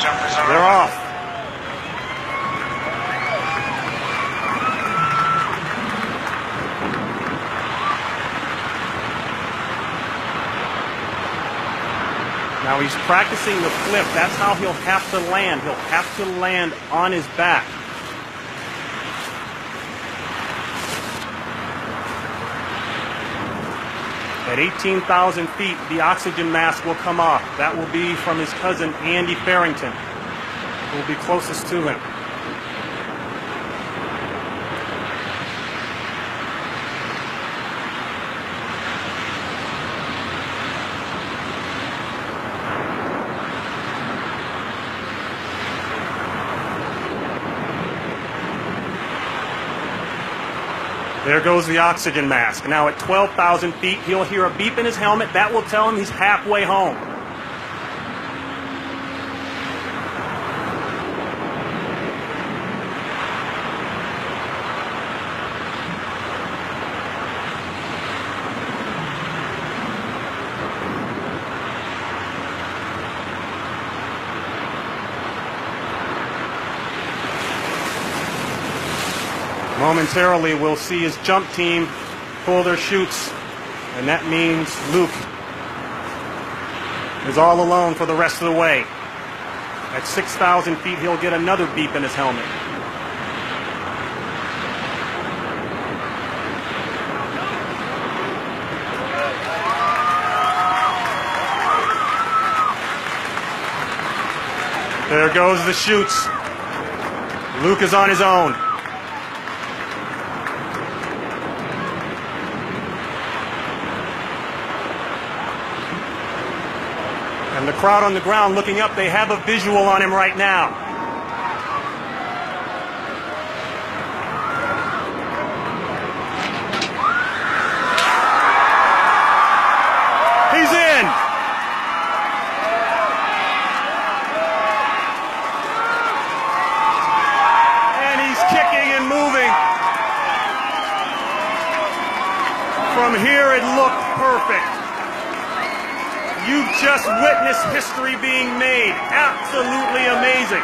They're off. Now he's practicing the flip. That's how he'll have to land. He'll have to land on his back. At 18,000 feet, the oxygen mask will come off. That will be from his cousin, Andy Farrington, who will be closest to him. There goes the oxygen mask. Now at 12,000 feet, he'll hear a beep in his helmet. That will tell him he's halfway home. Momentarily, we'll see his jump team pull their chutes, and that means Luke is all alone for the rest of the way. At 6,000 feet, he'll get another beep in his helmet. There goes the chutes. Luke is on his own. And the crowd on the ground looking up, they have a visual on him right now. He's in! And he's kicking and moving. From here, it looked perfect. You've just witnessed history being made. Absolutely amazing.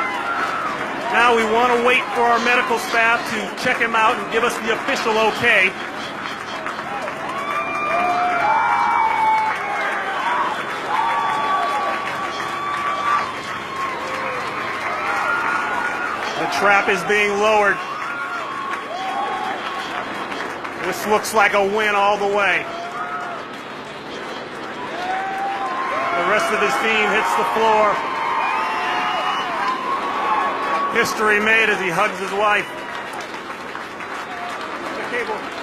Now we want to wait for our medical staff to check him out and give us the official okay. The trap is being lowered. This looks like a win all the way. The rest of his team hits the floor. History made as he hugs his wife. The cable.